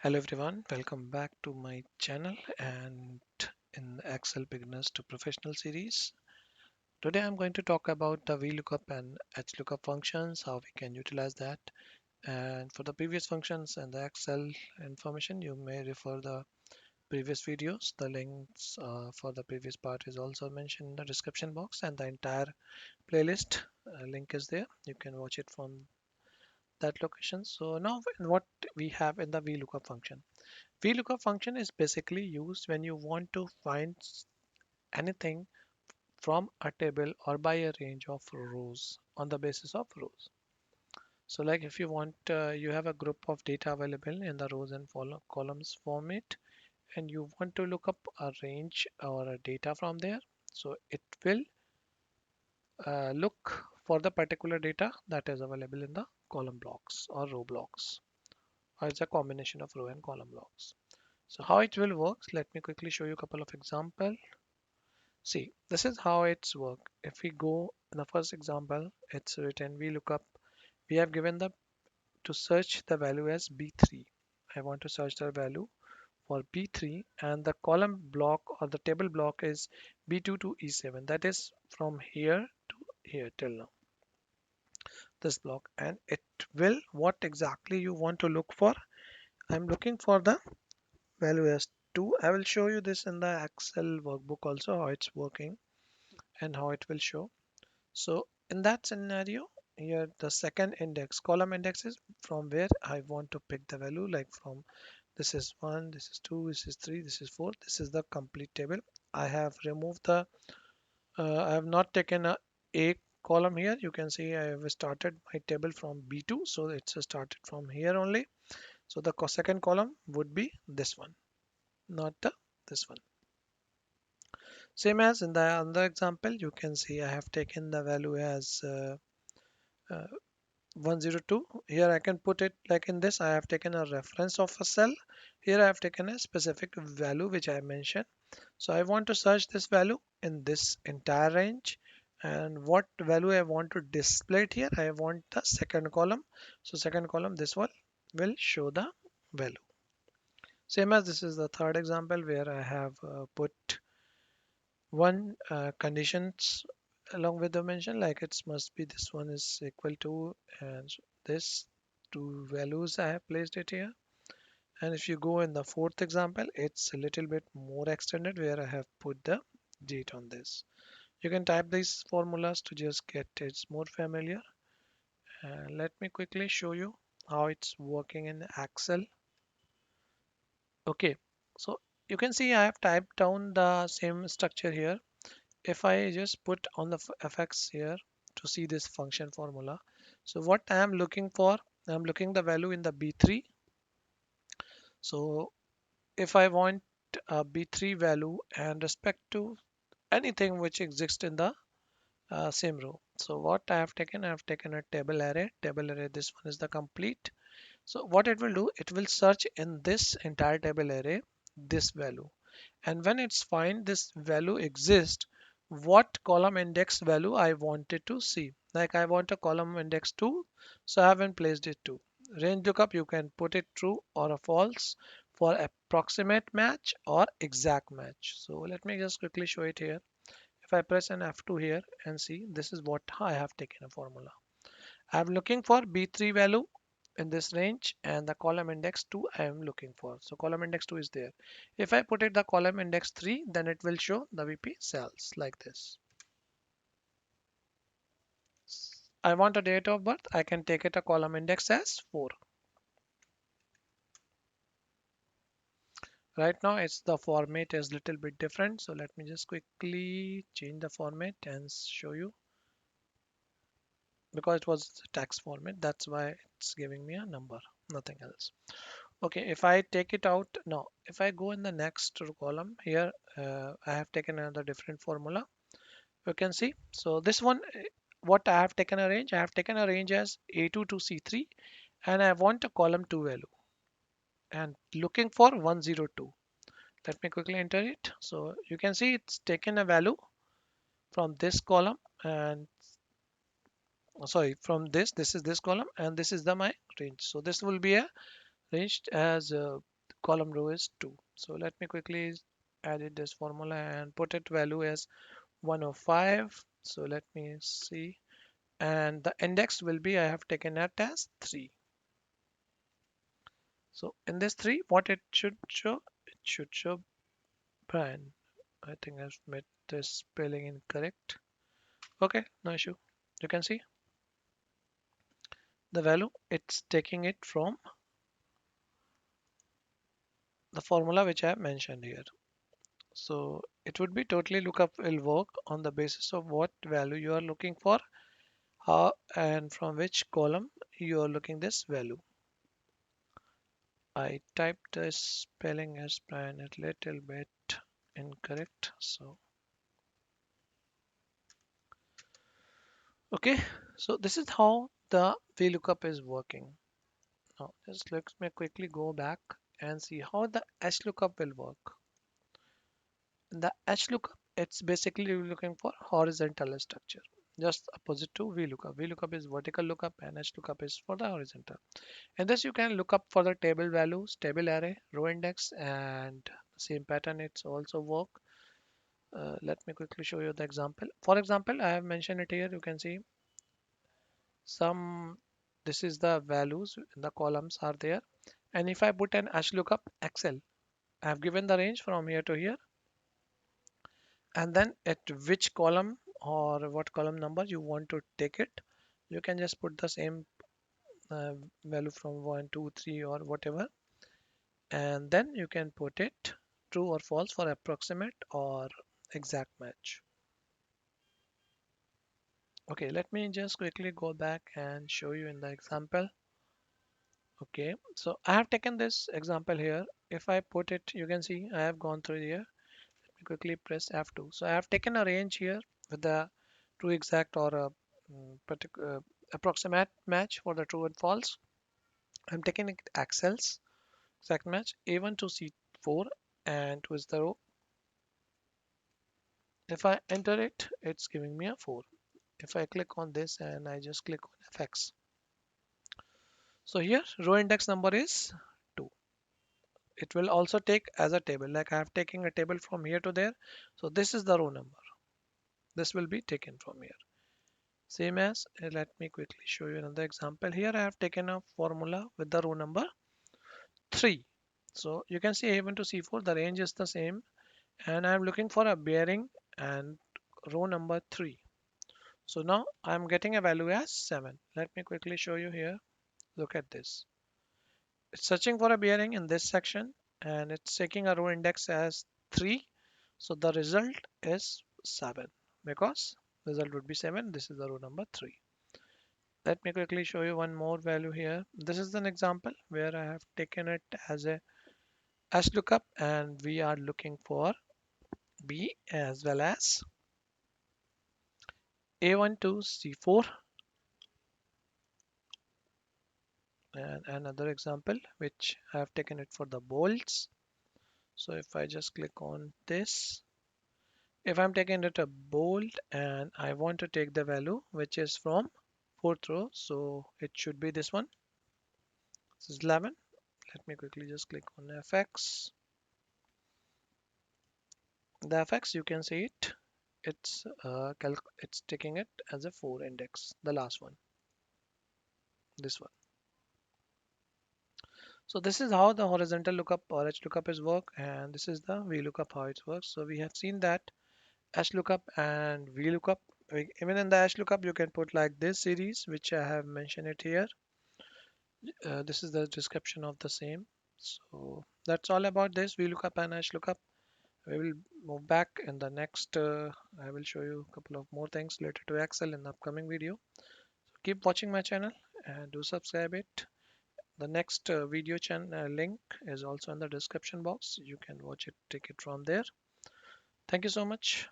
Hello everyone, welcome back to my channel and in Excel Beginners to Professional series. Today I'm going to talk about the VLOOKUP and HLOOKUP functions, how we can utilize that. And for the previous functions and the Excel information, you may refer the previous videos. The links for the previous part is also mentioned in the description box, and the entire playlist link is there. You can watch it from that location. So now what we have in the VLOOKUP function. VLOOKUP function is basically used when you want to find anything from a table or by a range of rows on the basis of rows. So like if you want, you have a group of data available in the rows and columns format, and you want to look up a range or a data from there. So it will look for the particular data that is available in the column blocks or row blocks, or it's a combination of row and column blocks. So how it will work, let me quickly show you a couple of examples. See, this is how it's work. If we go in the first example, it's written VLOOKUP. We have given the to search the value as B3. I want to search the value for B3, and the column block or the table block is B2 to E7. That is from here to here till now. This block, and it will what exactly you want to look for. I'm looking for the value as 2. I will show you this in the Excel workbook also how it's working and how it will show. So in that scenario, here the second index, column index is from where I want to pick the value, like from this is 1, this is 2, this is 3, this is 4. This is the complete table. I have removed I have not taken a column here. You can see I have started my table from B2, so it's started from here only. So the second column would be this one, not this one. Same as in the other example, you can see I have taken the value as uh, 102. Here I can put it like in this. I have taken a reference of a cell. Here I have taken a specific value which I mentioned. So I want to search this value in this entire range. And what value I want to display it here, I want the second column. So second column, this one will show the value. Same as this is the third example where I have put one conditions along with the mention, like it must be this one is equal to, and this two values I have placed it here. And if you go in the fourth example, it's a little bit more extended where I have put the date on this. You can type these formulas to just get it's more familiar. Let me quickly show you how it's working in Excel. Okay, so you can see I have typed down the same structure here. If I just put on the fx here to see this function formula, so what I am looking for, I'm looking the value in the B3. So if I want a B3 value and respect to anything which exists in the same row, so what I have taken a table array. This one is the complete. So what it will do, it will search in this entire table array this value, and when it's find this value exists, what column index value I wanted to see. Like I want a column index 2, so I haven't placed it 2. Range lookup, you can put it true or a false for approximate match or exact match. So let me just quickly show it here. If I press an F2 here and see, this is what I have taken a formula. I'm looking for B3 value in this range, and the column index 2 I am looking for. So column index 2 is there. If I put it the column index 3, then it will show the VP cells like this. I want a date of birth. I can take it a column index as 4. Right now it's the format is little bit different. So let me just quickly change the format and show you, because it was text format. That's why it's giving me a number, nothing else. Okay, if I take it out now, if I go in the next column here, I have taken another different formula. You can see. So this one, what I have taken a range, I have taken a range as A2 to C3, and I want a column 2 value and looking for 102. Let me quickly enter it. So you can see it's taken a value from this column, and sorry, from this is this column, and this is the my range. So this will be a ranged as column row is 2. So let me quickly edit this formula and put it value as 105. So let me see. And the index will be, I have taken it as 3. So in this 3, what it should show? It should show Brian. I think I've made this spelling incorrect. Okay, no issue. You can see the value. It's taking it from the formula which I have mentioned here. So it would be totally lookup will work on the basis of what value you are looking for, how and from which column you are looking this value. I typed the spelling as Brian a little bit incorrect. So okay, so this is how the VLOOKUP is working. Now just let me quickly go back and see how the HLOOKUP will work. In the HLOOKUP, it's basically looking for horizontal structure, just opposite to VLOOKUP. VLOOKUP is vertical lookup and HLOOKUP is for the horizontal. In this, you can look up for the table values, table array, row index, and same pattern it's also work. Let me quickly show you the example. For example, I have mentioned it here. You can see some. This is the values in the columns are there. And if I put an HLOOKUP Excel, I have given the range from here to here, and then at which column or what column number you want to take it, you can just put the same uh, value from 1, 2, 3 or whatever, and then you can put it true or false for approximate or exact match. Okay, let me just quickly go back and show you in the example. Okay, so I have taken this example here. If I put it, you can see I have gone through here. Let me quickly press F2. So I have taken a range here with the true exact or a particular approximate match for the true and false. I'm taking it Excel's exact match A1 to C4 and to is the row. If I enter it, it's giving me a 4. If I click on this and I just click on FX. So here row index number is 2. It will also take as a table, like I have taken a table from here to there. So this is the row number. This will be taken from here. Same as, let me quickly show you another example. Here I have taken a formula with the row number 3. So you can see A1 to C4, the range is the same. And I'm looking for a bearing and row number 3. So now I'm getting a value as 7. Let me quickly show you here. Look at this. It's searching for a bearing in this section and it's taking a row index as 3. So the result is 7 because result would be 7. This is the row number 3. Let me quickly show you one more value here. This is an example where I have taken it as a HLOOKUP and we are looking for B as well as A1 to C4. And another example which I have taken it for the bolts. So if I just click on this, if I'm taking it a bolt and I want to take the value which is from fourth row, so it should be this one. This is 11. Let me quickly just click on FX. The FX, you can see it. It's taking it as a 4 index, the last one, this one. So this is how the horizontal lookup or HLOOKUP is work, and this is the VLOOKUP how it works. So we have seen that HLOOKUP and VLOOKUP. Even in the HLOOKUP, you can put like this series, which I have mentioned it here. This is the description of the same. So that's all about this VLOOKUP and HLOOKUP. We will move back in the next. I will show you a couple of more things related to Excel in the upcoming video. So keep watching my channel and do subscribe it. The next video channel link is also in the description box. You can watch it, take it from there. Thank you so much.